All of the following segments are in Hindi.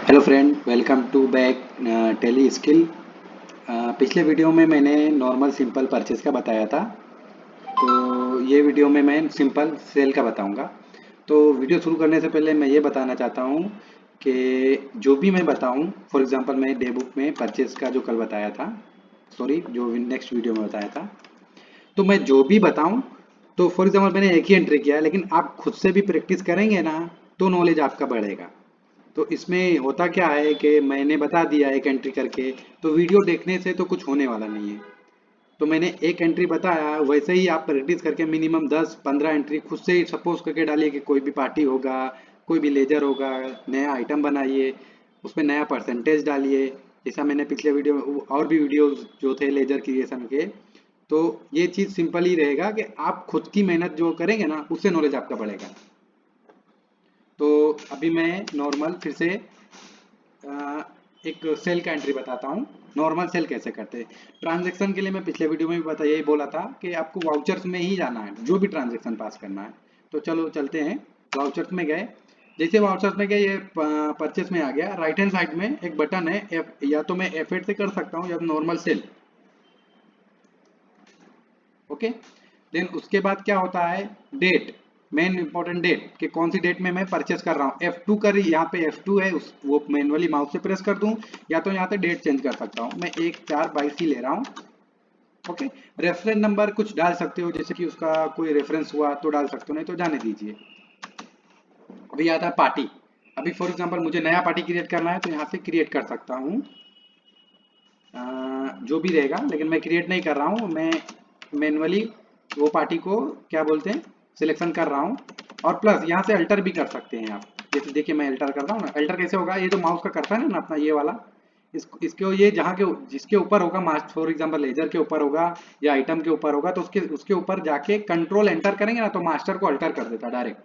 Hello friend, welcome to back tele skill. पिछले वीडियो में मैंने नॉर्मल सिंपल परचेज का बताया था। तो ये वीडियो में मैं सिंपल सेल का बताऊंगा। तो वीडियो शुरू करने से पहले मैं ये बताना चाहता हूँ कि जो भी मैं बताऊँ, फॉर एग्जांपल मैं डे बुक में परचेज का जो कल बताया था, सॉरी जो नेक्स्ट वीडियो में बताया था, तो मैं जो भी बताऊँ, तो फॉर एग्जांपल मैंने एक ही एंट्री किया है, लेकिन आप खुद से भी प्रैक्टिस करेंगे ना तो नॉलेज आपका बढ़ेगा। तो इसमें होता क्या है कि मैंने बता दिया एक एंट्री करके, तो वीडियो देखने से तो कुछ होने वाला नहीं है। तो मैंने एक एंट्री बताया, वैसे ही आप प्रैक्टिस करके मिनिमम 10-15 एंट्री खुद से ही सपोज करके डालिए कि कोई भी पार्टी होगा, कोई भी लेजर होगा, नया आइटम बनाइए, उसमें नया परसेंटेज डालिए। जैसा मैंने पिछले वीडियो में और भी वीडियोस जो थे लेजर क्रिएशन के, तो ये चीज़ सिंपल ही रहेगा कि आप खुद की मेहनत जो करेंगे ना उससे नॉलेज आपका बढ़ेगा। तो अभी मैं नॉर्मल फिर से अ, एक सेल का एंट्री बताता हूँ। नॉर्मल सेल कैसे करते हैं ट्रांजैक्शन के लिए। मैं पिछले वीडियो में भी बता यही बोला था कि आपको वाउचर्स में ही जाना है जो भी ट्रांजैक्शन पास करना है। तो चलो चलते हैं, वाउचर्स में गए। जैसे वाउचर्स में गए, ये परचेस में आ गया। राइट हैंड साइड में एक बटन है या तो मैं F8 से कर सकता हूँ या नॉर्मल सेल। ओके, देन उसके बाद क्या होता है, डेट, मेन इंपॉर्टेंट डेट कि कौन सी डेट में मैं परचेस कर रहा हूँ। F2 कर, यहाँ पे F2 है, उस वो मैनुअली माउस से प्रेस कर दूं, या तो यहाँ पे डेट चेंज कर सकता हूँ। मैं 1/4/22 ही ले रहा हूँ। ओके, रेफरेंस नंबर कुछ डाल सकते हो, जैसे कि उसका कोई रेफरेंस हुआ तो डाल सकते हो, नहीं तो जाने दीजिए। अभी आता है पार्टी। अभी फॉर एग्जाम्पल मुझे नया पार्टी क्रिएट करना है, तो यहाँ से क्रिएट कर सकता हूँ। जो भी रहेगा, लेकिन मैं क्रिएट नहीं कर रहा हूँ, मैं मैनुअली वो पार्टी को क्या बोलते हैं सिलेक्शन कर रहा हूँ। और प्लस यहाँ से अल्टर भी कर सकते हैं आप। जैसे देखिए मैं अल्टर कर रहा हूँ ना, अल्टर कैसे होगा, ये जो माउस का करता है ना अपना ये वाला, इसके ये जहाँ के जिसके ऊपर होगा, मास्टर फॉर एग्जाम्पल लेजर के ऊपर होगा या आइटम के ऊपर होगा, तो उसके उसके ऊपर जाके कंट्रोल एंटर करेंगे ना तो मास्टर को अल्टर कर देता डायरेक्ट।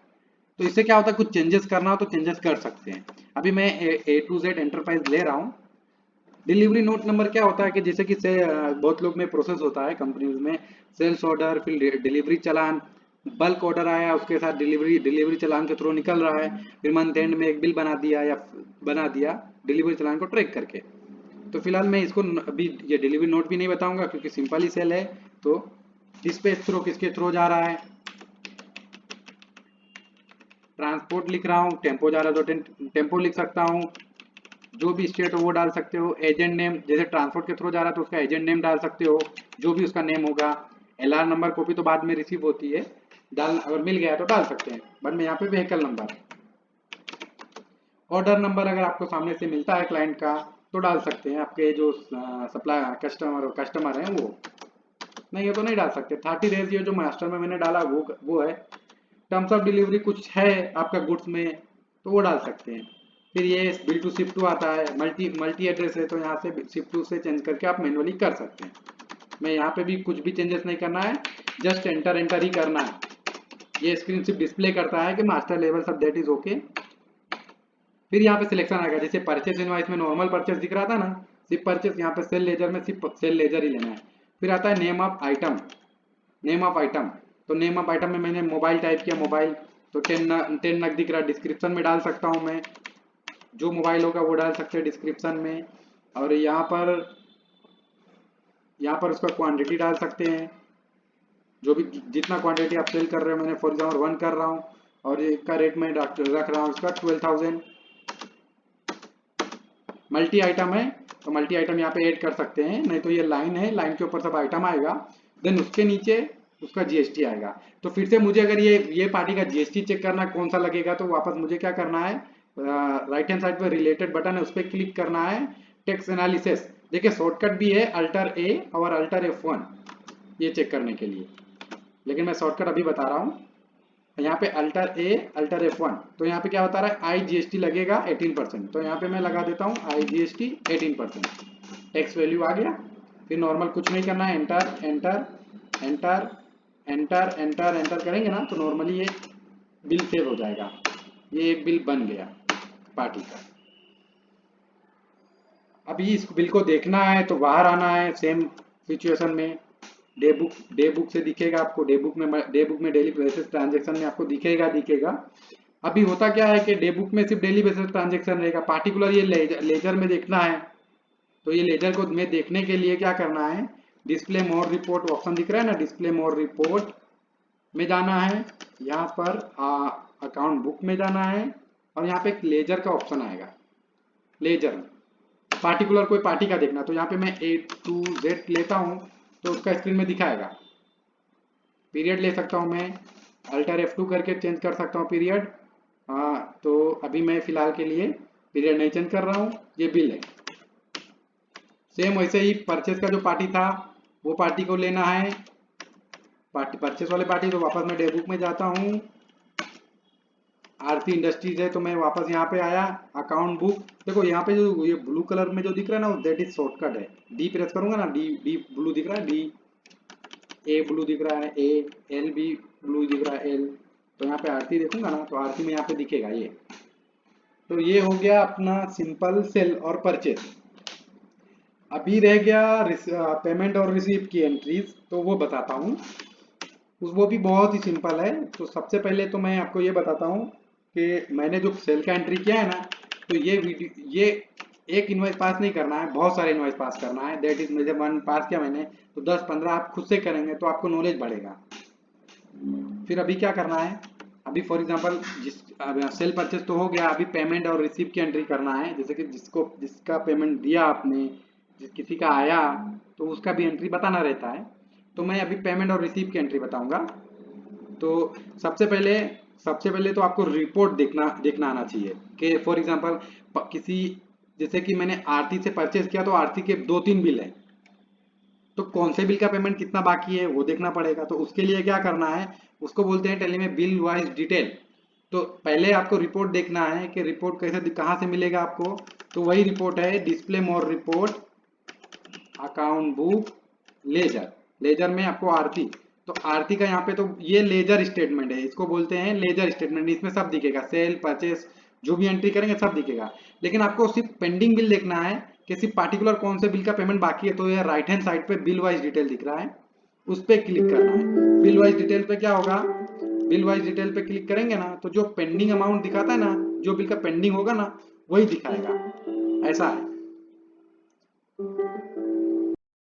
तो इससे क्या होता है, कुछ चेंजेस करना हो तो चेंजेस कर सकते हैं। अभी मैं A to Z एंटरप्राइज ले रहा हूँ। डिलीवरी नोट नंबर क्या होता है कि जैसे कि से बहुत लोग में प्रोसेस होता है कंपनीज में, सेल्स ऑर्डर, फिर डिलीवरी चालान, बल्क ऑर्डर आया उसके साथ डिलीवरी डिलीवरी चालान के थ्रू निकल रहा है, फिर मंथ एंड में एक बिल बना दिया या बना दिया डिलीवरी चालान को ट्रैक करके। तो फिलहाल मैं इसको अभी ये डिलीवरी नोट भी नहीं बताऊंगा क्योंकि सिंपल ही सेल है। तो डिस्पैच थ्रू किसके थ्रू जा रहा है, ट्रांसपोर्ट लिख रहा हूँ, टेम्पो जा रहा है तो टेम्पो लिख सकता हूँ। जो भी स्टेट हो वो डाल सकते हो। एजेंट नेम, जैसे ट्रांसपोर्ट के थ्रू जा रहा है तो उसका एजेंट नेम डाल सकते हो, जो भी उसका नेम होगा। LR नंबर कॉपी तो बाद में रिसीव होती है, डाल अगर मिल गया तो डाल सकते हैं, बट मैं यहाँ पे व्हीकल नंबर, ऑर्डर नंबर अगर आपको सामने से मिलता है क्लाइंट का तो डाल सकते हैं। आपके जो सप्लाई कस्टमर हैं वो, नहीं है तो नहीं डाल सकते। 30 रेशियो जो मास्टर में मैंने डाला वो है। टर्म्स ऑफ डिलीवरी कुछ है आपका गुड्स में तो वो डाल सकते हैं। फिर ये बिल टू शिप टू आता है, मल्टी मल्टी एड्रेस है तो यहाँ से शिप टू से चेंज करके आप मैनुअली कर सकते हैं। मैं यहाँ पे भी कुछ भी चेंजेस नहीं करना है, जस्ट एंटर एंटर ही करना है। ये स्क्रीन सिर्फ डिस्प्ले करता है कि मास्टर लेवल सब दैट इज ओके। फिर यहाँ पे सिलेक्शन आएगा, जैसे परचेज इनवॉइस में नॉर्मल परचेज दिख रहा था ना, सिर्फ परचेज, यहाँ पे सेल लेजर में सिर्फ सेल लेजर ही लेना है। फिर आता है name of item, name of item. तो नेम ऑफ आइटम में मैंने मोबाइल टाइप किया, मोबाइल, तो 10 नग दिख रहा है, डिस्क्रिप्शन में डाल सकता हूँ मैं, जो मोबाइल होगा वो डाल सकते हैं डिस्क्रिप्शन में। और यहाँ पर उसका क्वांटिटी डाल सकते हैं, जो भी जितना क्वांटिटी आप सेल कर रहे हो। मैंने फॉर एग्जाम्पल 1 कर रहा हूँ और इसका रेट मैं रख रहा हूँ इसका 12,000। मल्टी आइटम है तो मल्टी आइटम यहाँ पे ऐड कर सकते हैं, नहीं तो ये लाइन है, लाइन के ऊपर सब आइटम आएगा, देन उसके नीचे उसका GST आएगा। तो फिर से मुझे अगर ये पार्टी का GST चेक करना कौन सा लगेगा, तो वापस मुझे क्या करना है, राइट हैंड साइड पे रिलेटेड बटन है उस पर क्लिक करना है। टेक्स्ट एनालिसिस, देखिए शॉर्टकट भी है अल्टर A और अल्टर F1 ये चेक करने के लिए, लेकिन मैं शॉर्टकट अभी बता रहा हूँ। यहाँ पे अल्टर A अल्टर F1, तो यहाँ पे क्या बता रहा है IGST लगेगा 18%, तो यहाँ पे मैं लगा देता हूँ IGST 18%। टैक्स वैल्यू आ गया। फिर नॉर्मल कुछ नहीं करना है, enter enter enter enter enter enter करेंगे ना तो नॉर्मली ये बिल सेव हो जाएगा। ये एक बिल बन गया पार्टी का। अभी इस बिल को देखना है तो बाहर आना है, सेम सिचुएशन में डे बुक से दिखेगा आपको, डे बुक में डेली बेसिस ट्रांजेक्शन में आपको दिखेगा दिखेगा। अभी होता क्या है कि डे बुक में सिर्फ डेली बेसिस ट्रांजेक्शन रहेगा, पार्टिकुलर ये लेजर में देखना है। तो ये लेजर को में देखने के लिए क्या करना है, डिस्प्ले मोर रिपोर्ट ऑप्शन दिख रहा है ना, डिस्प्ले मोर रिपोर्ट में जाना है, यहाँ पर अकाउंट बुक में जाना है, और यहाँ पे एक लेजर का ऑप्शन आएगा। लेजर पार्टिकुलर कोई पार्टी का देखना, तो यहाँ पे मैं A to Z लेता हूँ तो उसका स्क्रीन में दिखाएगा। पीरियड ले सकता हूँ मैं, अल्टर F2 करके चेंज कर सकता हूँ पीरियड। तो अभी मैं फिलहाल के लिए पीरियड नहीं चेंज कर रहा हूँ, ये बिल है। सेम वैसे ही परचेस का जो पार्टी था वो पार्टी को लेना है, पार्टी परचेस वाले पार्टी, तो वापस मैं डे बुक में जाता हूँ। आरती इंडस्ट्रीज है तो मैं वापस यहाँ पे आया, अकाउंट बुक। देखो यहाँ पे जो ये ब्लू कलर में जो दिख रहा है ना, दैट इज शॉर्टकट है। डी प्रेस करूंगा ना, डी डी ब्लू दिख रहा है, डी ए ब्लू दिख रहा है, ए एल भी ब्लू दिख रहा है, एल। तो यहाँ पे आरती देखूंगा ना, तो आरती में यहाँ पे दिखेगा ये। तो ये हो गया अपना सिंपल सेल और परचेज। अभी रह गया पेमेंट और रिसीव की एंट्रीज, तो वो बताता हूँ। वो भी बहुत ही सिंपल है। तो सबसे पहले तो मैं आपको ये बताता हूँ कि मैंने जो सेल का एंट्री किया है ना, तो ये एक इनवॉइस पास नहीं करना है, बहुत सारे इनवॉइस पास करना है। दैट इज मुझे वन पास किया मैंने, तो 10-15 आप खुद से करेंगे तो आपको नॉलेज बढ़ेगा। फिर अभी क्या करना है, अभी फॉर एग्जांपल सेल परचेस तो हो गया, अभी पेमेंट और रिसीव की एंट्री करना है। जैसे कि जिसका पेमेंट दिया आपने, किसी का आया, तो उसका भी एंट्री बताना रहता है। तो मैं अभी पेमेंट और रिसीव की एंट्री बताऊंगा। तो सबसे पहले तो आपको रिपोर्ट देखना आना चाहिए कि फॉर एग्जांपल किसी, जैसे कि मैंने आरती से परचेज किया, तो आरती के 2-3 बिल है, तो कौन से बिल का पेमेंट कितना बाकी है वो देखना पड़ेगा। तो उसके लिए क्या करना है, उसको बोलते हैं टेली में बिल वाइज डिटेल। तो पहले आपको रिपोर्ट देखना है कि रिपोर्ट कैसे कहाँ से मिलेगा आपको। तो वही रिपोर्ट है, display more report, account book, ledger. Ledger में आपको आरती, तो आरती का यहाँ पे तो ये लेजर स्टेटमेंट है, इसको बोलते हैं लेजर स्टेटमेंट। इसमें सब दिखेगा, सेल परचेस जो भी एंट्री करेंगे सब दिखेगा। लेकिन आपको सिर्फ पेंडिंग बिल देखना है कि सिर्फ पार्टिकुलर कौन से बिल का पेमेंट बाकी है। तो ये राइट हैंड साइड पे बिल वाइज डिटेल दिख रहा है, उस पर क्लिक करना है। बिल वाइज डिटेल पे क्या होगा, बिल वाइज डिटेल पे क्लिक करेंगे ना, तो जो पेंडिंग अमाउंट दिखाता है ना, जो बिल का पेंडिंग होगा ना, वही दिखाएगा। ऐसा है।